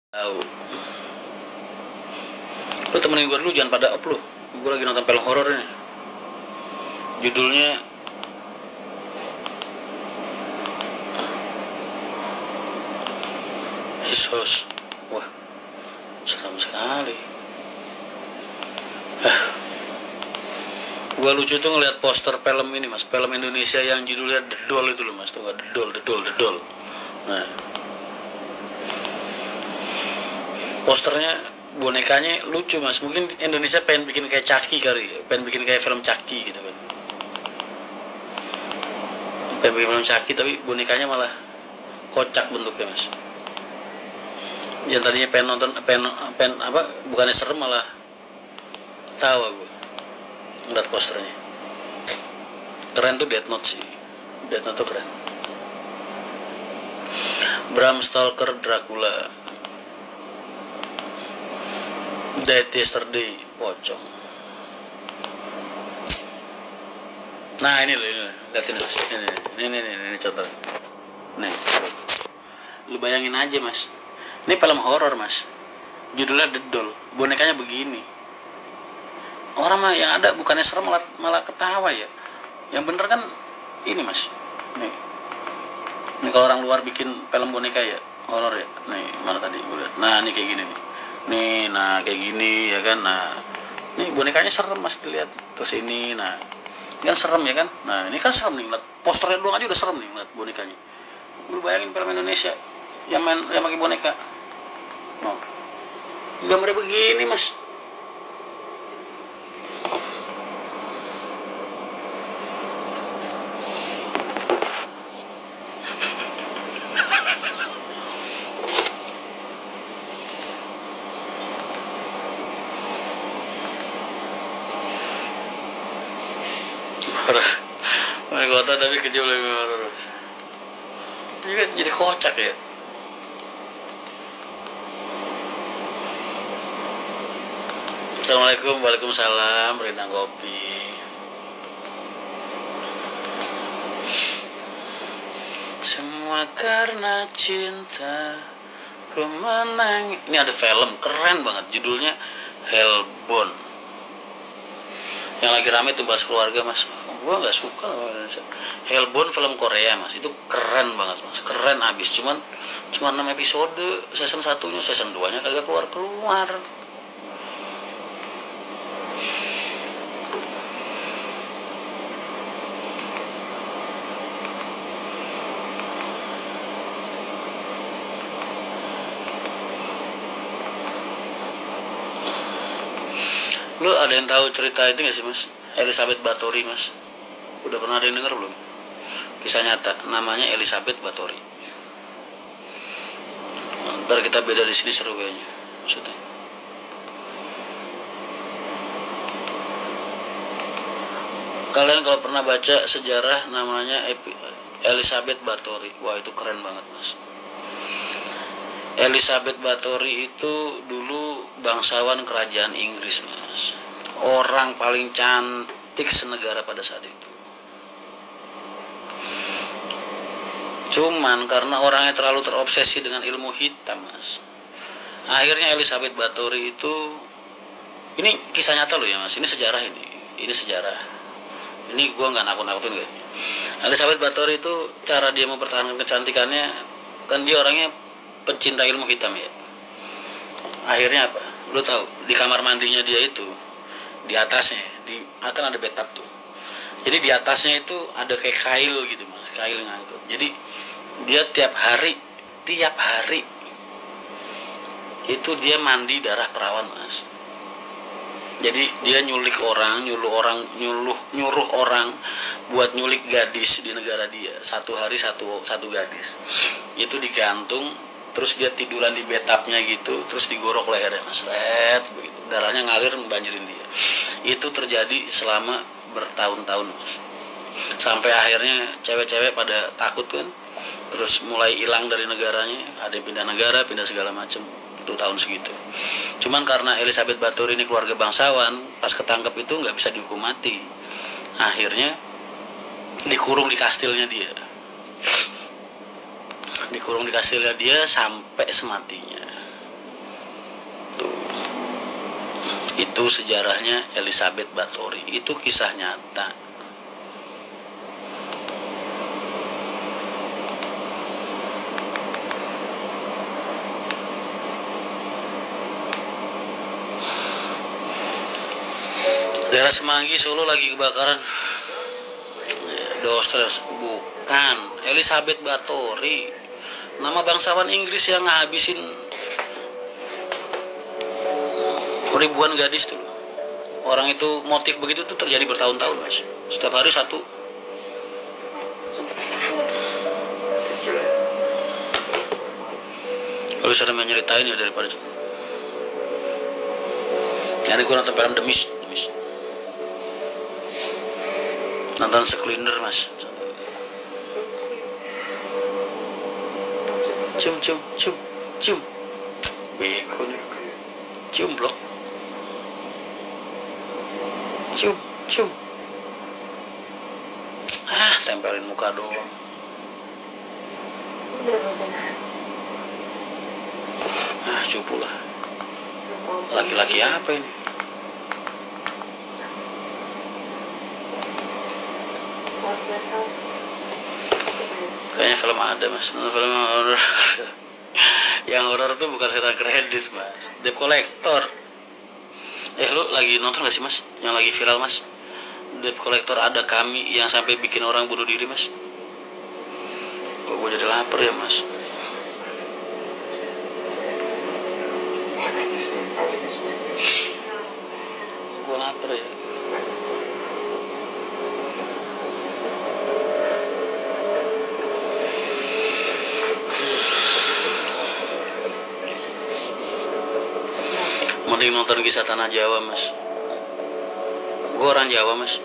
Tahu. Lu temenin gue dulu, jangan pada up lu. Gue lagi nonton film horor ini. Judulnya Hisos. Wah, seram sekali. Gue lucu tuh ngeliat poster film ini mas, film Indonesia yang judulnya The Doll itu loh mas, tuh nggak The Doll. Nah, posternya bonekanya lucu mas. Mungkin Indonesia pengen bikin kayak Chucky kali ya, pengen bikin kayak film Chucky gitu kan, pengen bikin film Chucky tapi bonekanya malah kocak bentuknya mas. Yang tadinya pengen apa, bukannya serem malah tawa gue ngeliat posternya. Keren tuh Death Note sih, Death Note tuh keren. Bram Stoker Dracula, Dead Yesterday, pocong. Nah ini loh, liatin mas, ini contoh. Nih, lu bayangin aja mas, ini film horor mas, judulnya The Doll, bonekanya begini. Orang mah yang ada bukannya serem malah ketawa ya. Yang bener kan ini mas, nih kalau orang luar bikin film boneka ya horor ya. Nih mana tadi gue lihat, nah ini kayak gini nih, nah kayak gini ya kan. Nah ini bonekanya serem mas dilihat. Terus ini, nah ini kan serem ya kan. Nah ini kan serem nih, lihat posternya doang aja udah serem nih lihat bonekanya. Lu bayangin film Indonesia yang pakai boneka, no, gambarnya begini mas. Wali kota tapi kecil lebih horor. Ini kan jadi kocak ya. Assalamualaikum, waalaikumsalam, Rindang kopi. Semua karena cinta ku menang. Ini ada film keren banget, judulnya Hellbound. Yang lagi rame tuh bahas keluarga mas. Gua nggak suka Hellbound, film Korea mas, itu keren banget mas, keren abis. Cuman 6 episode, season 1-nya, season 2-nya kagak keluar. Lu ada yang tahu cerita itu gak sih mas, Elizabeth Bathory mas? Udah pernah ada yang denger belum? Kisah nyata, namanya Elizabeth Bathory. Ntar kita beda di sini seru kayaknya, maksudnya. Kalian kalau pernah baca sejarah namanya Elizabeth Bathory, wah itu keren banget mas. Elizabeth Bathory itu dulu bangsawan kerajaan Inggris mas, orang paling cantik senegara pada saat itu. Cuman karena orangnya terlalu terobsesi dengan ilmu hitam mas, akhirnya Elizabeth Bathory itu, ini kisah nyata loh ya mas, ini sejarah, ini sejarah, ini gue nggak nakut-nakutin guys. Elizabeth Bathory itu cara dia mempertahankan kecantikannya, kan dia orangnya pencinta ilmu hitam ya. Akhirnya apa? Lu tahu di kamar mandinya dia itu, di atasnya akan ada bathtub tuh. Jadi di atasnya itu ada kayak kail gitu mas, kail ngangkut. Jadi dia tiap hari itu dia mandi darah perawan mas. Jadi dia nyuruh orang buat nyulik gadis di negara dia. Satu hari satu gadis. Itu digantung, terus dia tiduran di bathtubnya gitu, terus digorok lehernya mas, begitu darahnya ngalir membanjirin dia. Itu terjadi selama bertahun-tahun mas, sampai akhirnya cewek-cewek pada takut kan, terus mulai hilang dari negaranya, ada yang pindah negara, pindah segala macam. Itu tahun segitu. Cuman karena Elizabeth Bathory ini keluarga bangsawan, pas ketangkep itu nggak bisa dihukum mati, akhirnya dikurung di kastilnya dia. dikurung di kastilnya dia sampai sematinya. Itu sejarahnya Elizabeth Báthory, itu kisah nyata. Daerah Semanggi, Solo lagi kebakaran. Dostres, bukan Elizabeth Báthory, nama bangsawan Inggris yang ngabisin ribuan gadis tuh. Orang itu motif begitu tuh terjadi bertahun-tahun, Mas. Setiap hari satu. Kalau sering nyeritain ya daripada jadi gue nonton film The Mist. Nonton sekeliner, Mas. Cium beko nih. Cium blok. Cium. Tempelin muka doang. Cupu lah. Laki-laki apa ini? Kayaknya film ada, Mas. Film horor. Yang horor tuh bukan setan kredit, Mas. Debt Collector. Lu lagi nonton gak sih, Mas? Yang lagi viral, Mas. Debt Collector Ada Kami yang sampai bikin orang bunuh diri, Mas. Kok gue jadi lapar ya, Mas? Gue lapar ya. Mending nonton Kisah Tanah Jawa, Mas. Gue orang Jawa, Mas.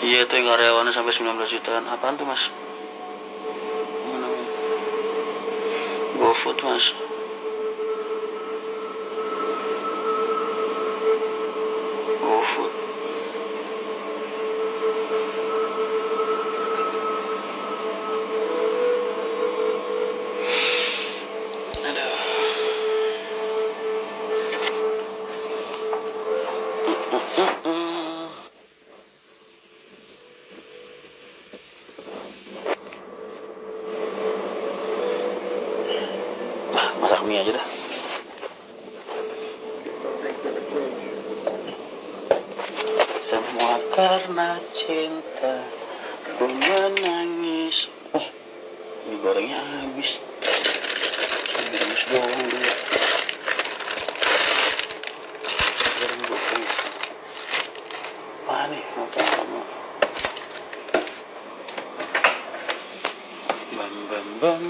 Iya, itu yang karyawannya sampai 19 jutaan. Apaan tuh, Mas? GoFood, Mas. GoFood. Masak mie aja dah. Semua karena cinta ku menangis. Mie gorengnya habis. Habis doang dulu. Goreng gue apa nih? Apa? Bam.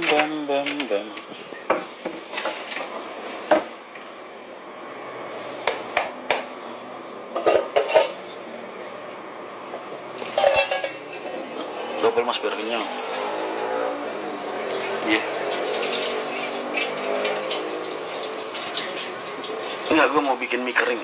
Double, Mas, biar kenyang. Iya. Enggak, gue mau bikin mie kering.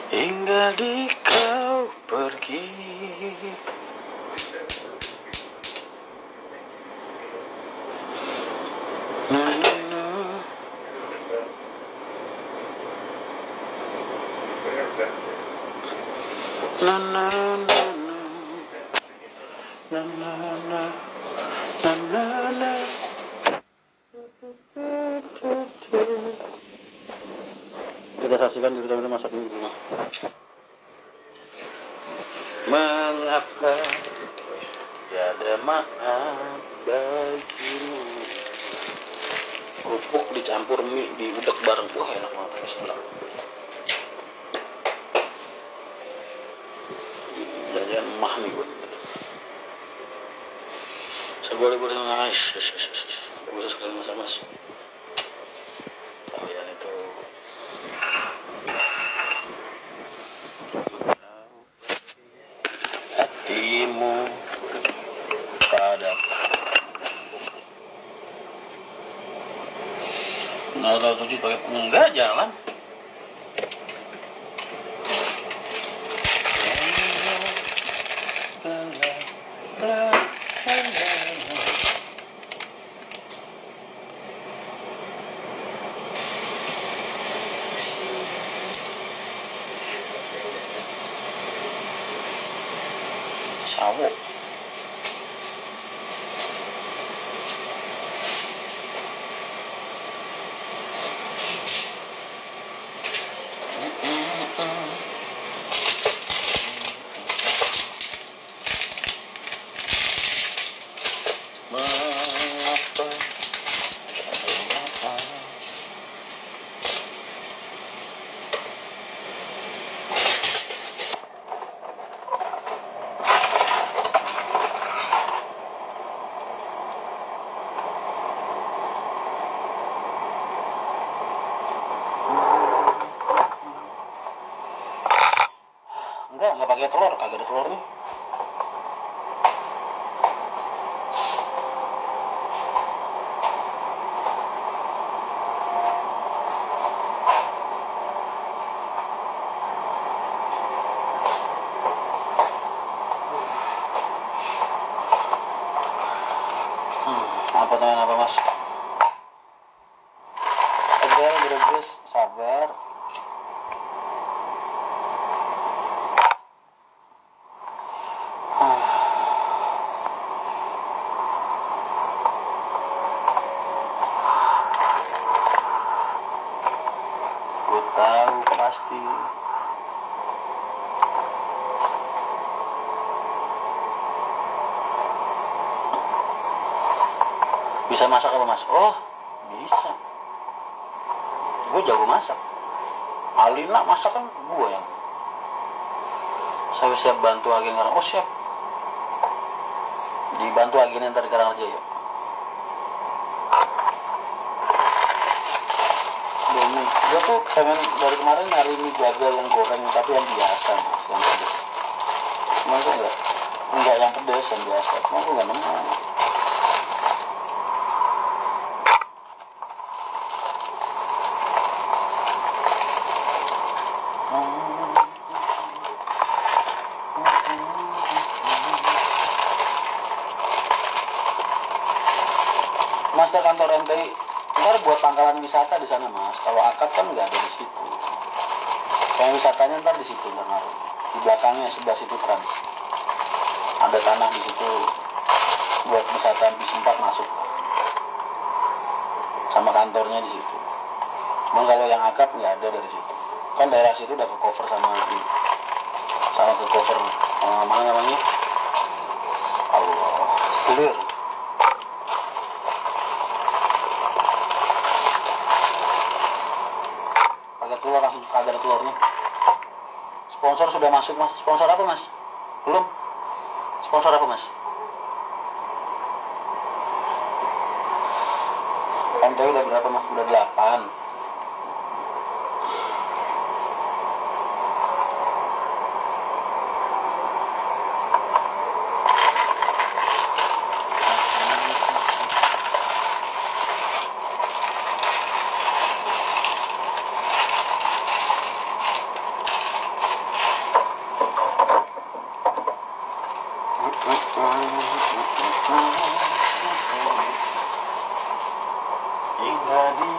Hingga di kau pergi, Kita saksikan dulu teman-teman masak di rumah. Mengapa tiada maaf bagimu? Kerupuk dicampur mie diudek bareng, wah enak banget sebelah. Jajan emah nih gue. Saya boleh berenang, bisa sekali mas. 007 pakai enggak jalan. Sawo. Enggak pakai telur, kagak ada telurnya. Apa teman apa mas? Sabar, beres, sabar. Gue tahu pasti. Bisa masak apa mas? Oh bisa. Gue jago masak. Alina masak kan gue yang. Saya siap bantu agen Karang. Oh siap. Dibantu agen ntar di Karangaja ya. Demi. Gue tuh pengen dari kemarin nyari mie gagal yang goreng tapi yang biasa mas, yang pedes. Cuman gue enggak yang pedes, yang biasa. Cuman gue nggak nemu. Master kantor MTI ntar buat pangkalan wisata di sana mas. Kalau akad kan nggak ada di situ. Kayak wisatanya ntar di situ ntar naruh. Di belakangnya sebelah situ trans. Ada tanah di situ buat wisata bis 4 masuk. Sama kantornya di situ. Cuman kalau yang akad nggak ada dari situ. Kan daerah situ udah ke cover sama ke cover mana namanya? Allah, Kulir. Telur langsung kagak ada telurnya. Sponsor sudah masuk mas. Sponsor apa mas? Belum. Sponsor apa mas? MTU udah berapa mas? Udah 8. Hingga di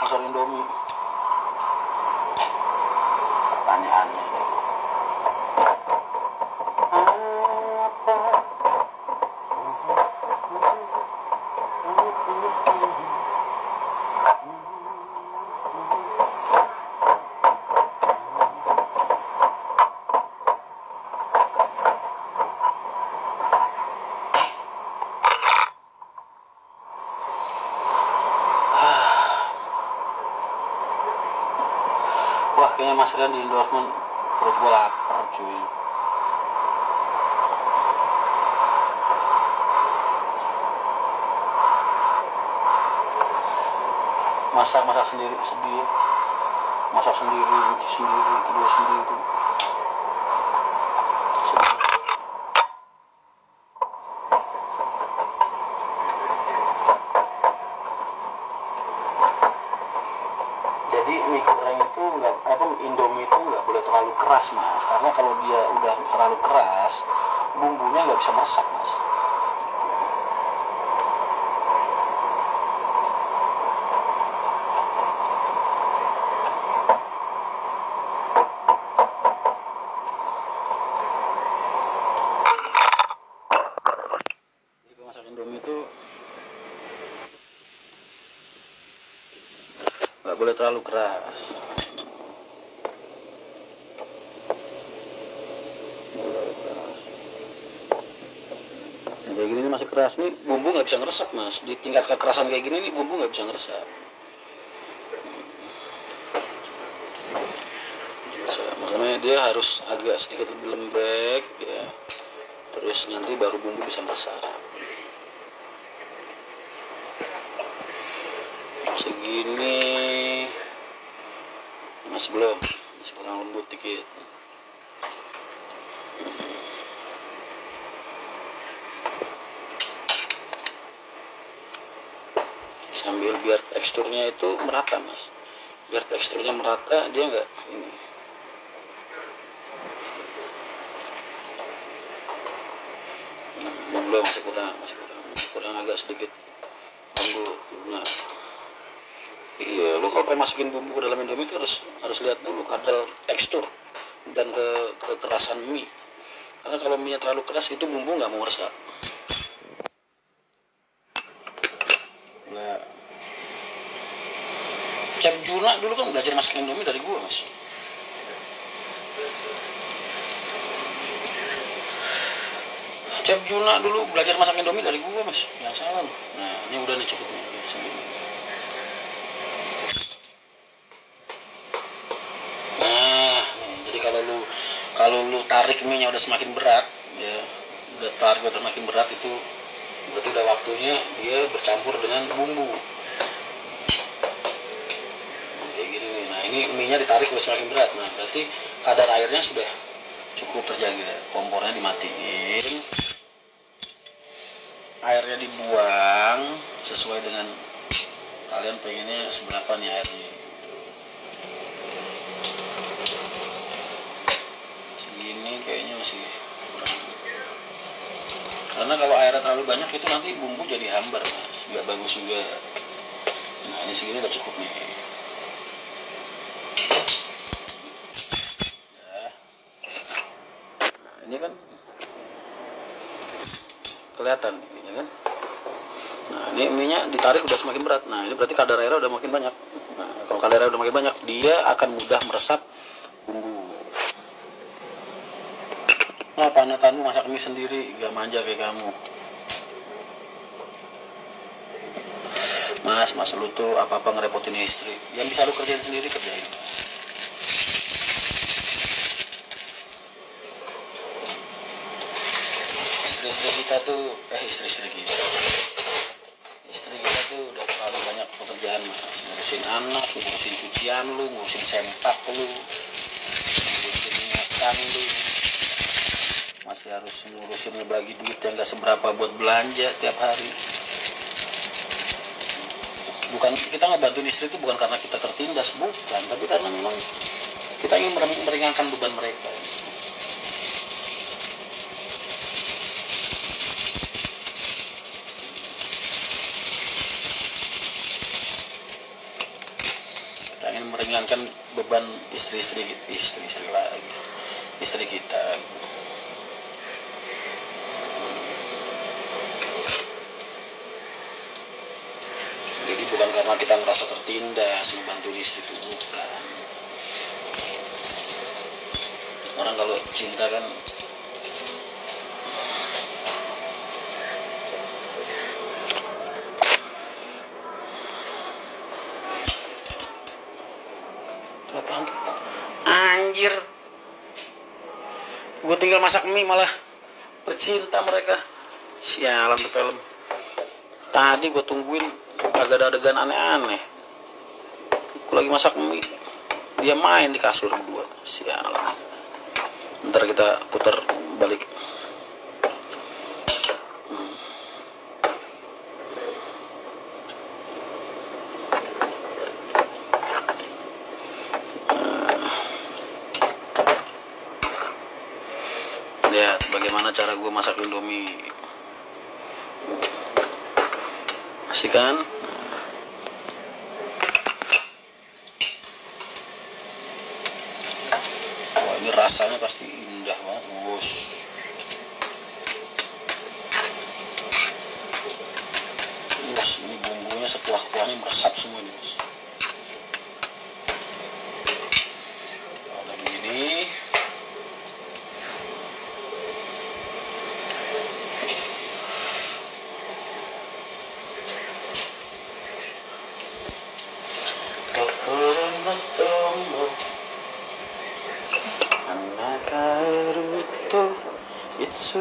sponsor Indomie. Pertanyaannya Wah, kayaknya Mas Rian di endorsement. Perut gue lapar cuy. Masak sendiri sedih. Masak sendiri, cuci sendiri, kedua sendiri. Jadi mie goreng itu Indomie itu nggak boleh terlalu keras mas, karena kalau dia udah terlalu keras bumbunya nggak bisa masak mas. Jadi masak Indomie itu nggak boleh terlalu keras. Kayak gini nih masih keras nih, bumbu nggak bisa ngeresap mas. Di tingkat kekerasan kayak gini nih bumbu nggak bisa ngeresap. Makanya dia harus agak sedikit lebih lembek ya. Terus nanti baru bumbu bisa meresap. Segini masih belum, masih kurang lembut dikit. Sambil biar teksturnya itu merata mas, biar teksturnya merata, dia nggak ini. Belum, masih kurang agak sedikit lembut. Nah iya, lu kalau pengen masukin bumbu ke dalam Indomie itu harus lihat dulu kadar tekstur dan kekerasan mie, karena kalau mie terlalu keras itu bumbu nggak mau meresap. Nah, Chef Juna dulu kan belajar masak Indomie dari gua mas. Chef Juna dulu belajar masak Indomie dari gua mas, jangan salah loh. Nah ini udah nih cukup nih. Nah jadi kalau lu tarik mie nya udah semakin berat ya, udah semakin berat itu berarti udah waktunya dia bercampur dengan bumbu. Kayak gini nih. Nah ini mie nya ditarik udah semakin berat, nah berarti kadar airnya sudah cukup terjaga. Kompornya dimatiin, airnya dibuang sesuai dengan kalian pengennya seberapa nih airnya. Segini kayaknya masih kurang, karena kalau airnya terlalu banyak itu nanti bumbu jadi hambar mas, nggak bagus juga. Nah ini segini udah cukup nih ya. Nah ini kan kelihatan ya kan. Nah ini mie nya ditarik udah semakin berat, nah ini berarti kadar airnya udah makin banyak. Nah kalau kadar airnya udah makin banyak, dia akan mudah meresap bumbu. Nah panutanmu masak mie sendiri, gak manja kayak kamu mas lu tuh apa-apa ngerepotin istri, yang bisa lu kerjain sendiri kerjain. Istri kita tuh udah terlalu banyak pekerjaan mas, ngurusin anak, ngurusin cucian lu, ngurusin sempak lu, ngurusin makan lu, masih harus ngurusin ngebagi duit yang gak seberapa buat belanja tiap hari. Bukan kita ngebantuin istri itu bukan karena kita tertindas, bukan, tapi karena memang kita ingin meringankan beban mereka. Kita ingin meringankan beban istri kita. Jadi bukan karena kita ngerasa tertindas membantu istri, itu bukan. Orang kalau cinta kan apaan tuh? air. Gue tinggal masak mie malah bercinta mereka. Sialan tuh film. Tadi gue tungguin agak ada adegan aneh-aneh. Gue lagi masak mie, dia main di kasur berdua. Sialan. Ntar kita putar balik. Lihat bagaimana cara gue masak Indomie. Asik kan? Wah, ini rasanya pasti indah banget, bos. Bos, ini bumbunya sekuah-kuahnya meresap semua ini, bos. Ada begini. Itsu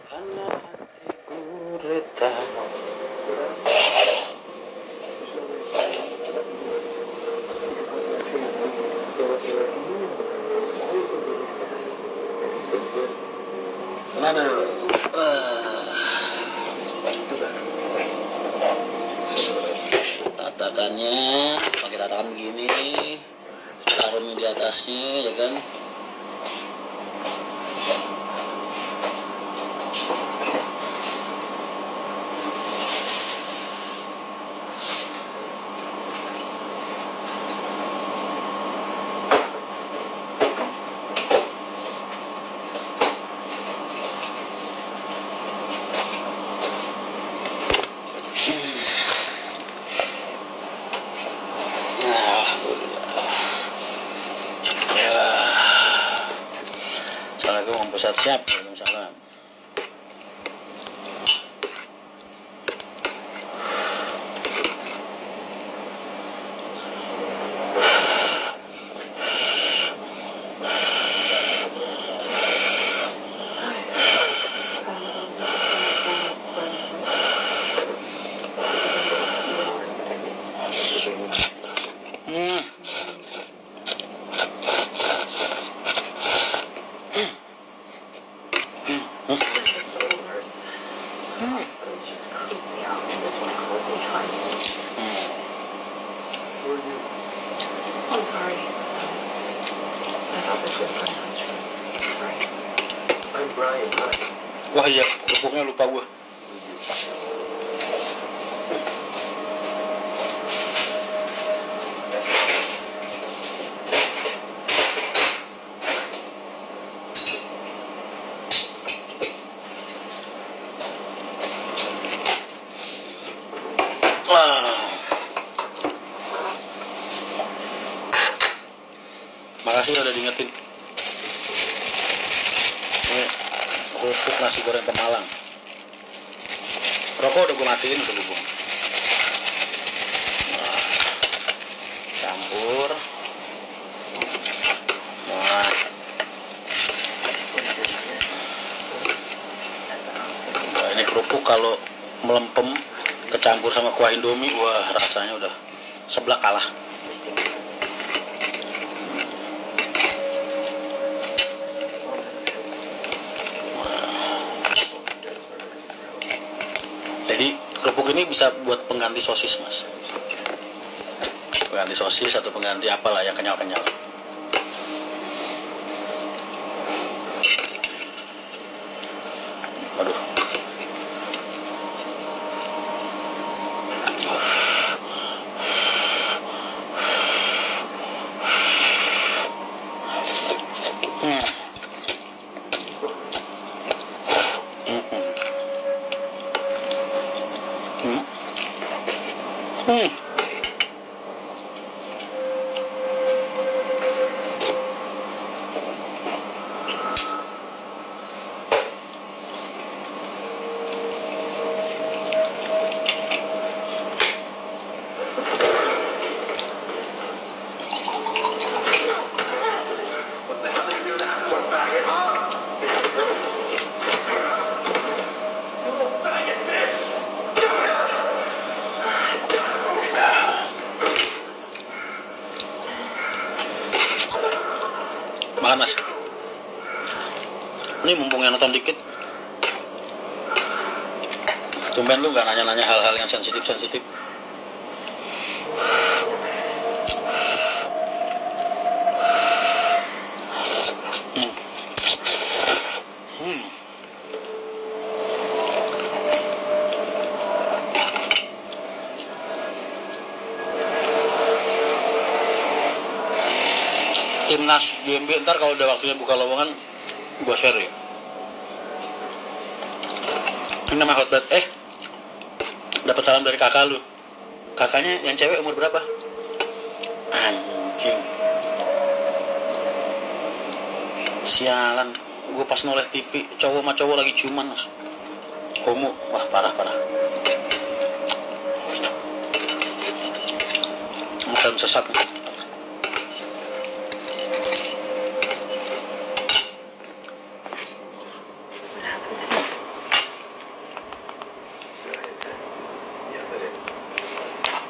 karena hatiku retak. Mana? Tatakannya pakai tatakan begini, taruh mie di atasnya, ya kan? Assalamualaikum, pusat siap. Waalaikumsalam. I'm sorry. I thought this was Brian's room. Sorry. I'm Brian. Hi. Wah iya, kerupuknya lupa gue. Makasih udah diingetin. Ini kerupuk nasi goreng Pemalang. Rokok udah gue matiin, udah gue buang. Nah, campur. Nah, ini kerupuk kalau melempem kecampur sama kuah Indomie, wah rasanya udah seblak kalah. Jadi kerupuk ini bisa buat pengganti sosis, mas. Pengganti sosis atau pengganti apalah yang kenyal-kenyal. Waduh. Makan mas. Ini mumpung yang nonton dikit. Tumben lu gak nanya-nanya hal-hal yang sensitif-sensitif. Timnas GMB ntar kalau udah waktunya buka lowongan gua share ya. Ini nama hotbed. Dapat salam dari kakak lu. Kakaknya yang cewek umur berapa? Anjing. Sialan. Gue pas noleh TV cowok sama cowok lagi ciuman mas. Homo. Wah parah. Macam sesat nih.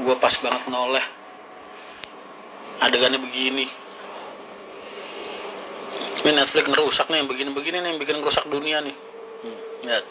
Gue pas banget noleh adegannya begini. Ini Netflix ngerusak nih, yang begini-begini nih yang bikin ngerusak dunia nih. Lihat.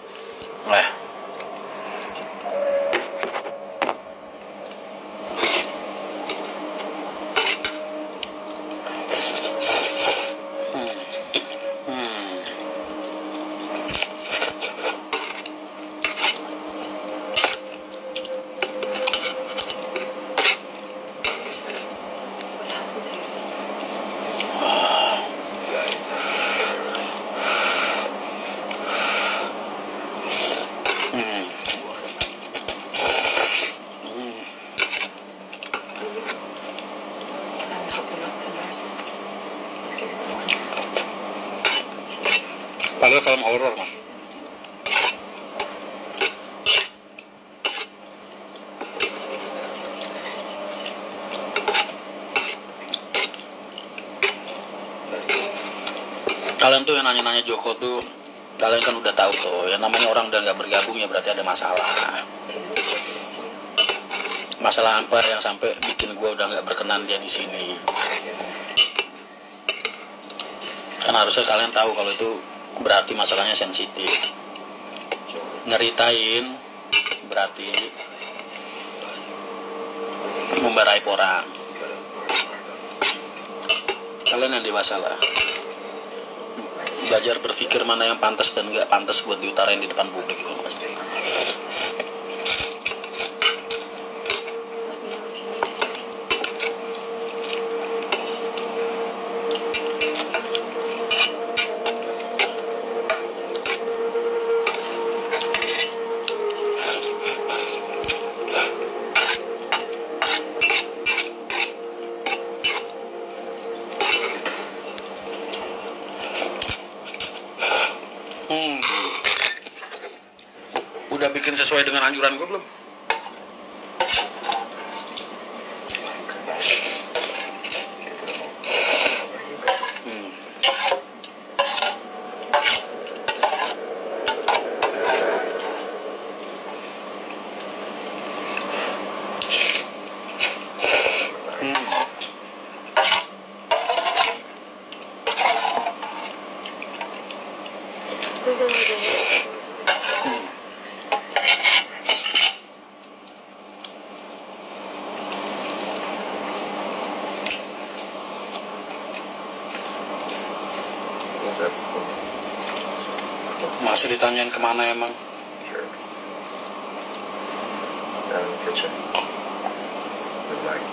Padahal film horor mas. Kalian tuh yang nanya-nanya Joko tuh, kalian kan udah tahu tuh, yang namanya orang udah nggak bergabung ya berarti ada masalah. Masalah apa yang sampai bikin gue udah nggak berkenan dia di sini? Kan harusnya kalian tahu kalau itu berarti masalahnya sensitif. Ngeritain berarti membarahi orang. Kalian yang dewasa lah, belajar berpikir mana yang pantas dan nggak pantas buat diutarain di depan publik. Udah bikin sesuai dengan anjuran gue belum? Masih ditanyain kemana emang? Sure. Down in the kitchen. With Mike.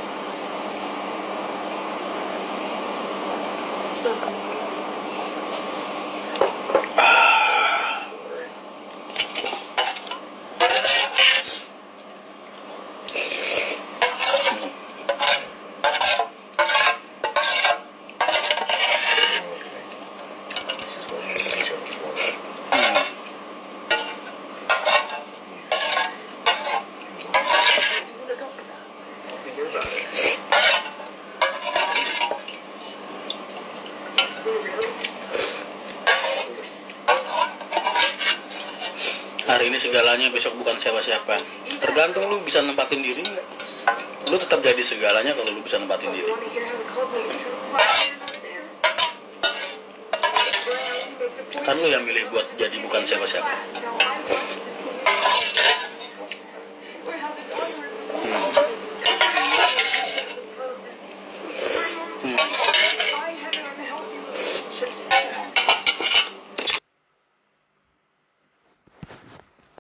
So, This is what we need each other for. what do you want to talk about? We hear about it. Hari ini segalanya, besok bukan siapa-siapa. Tergantung lu bisa nempatin diri nggak? Lu tetap jadi segalanya kalau lu bisa nempatin diri. You want to hear how the cold makes you feel? Kan lu yang milih buat jadi bukan siapa-siapa.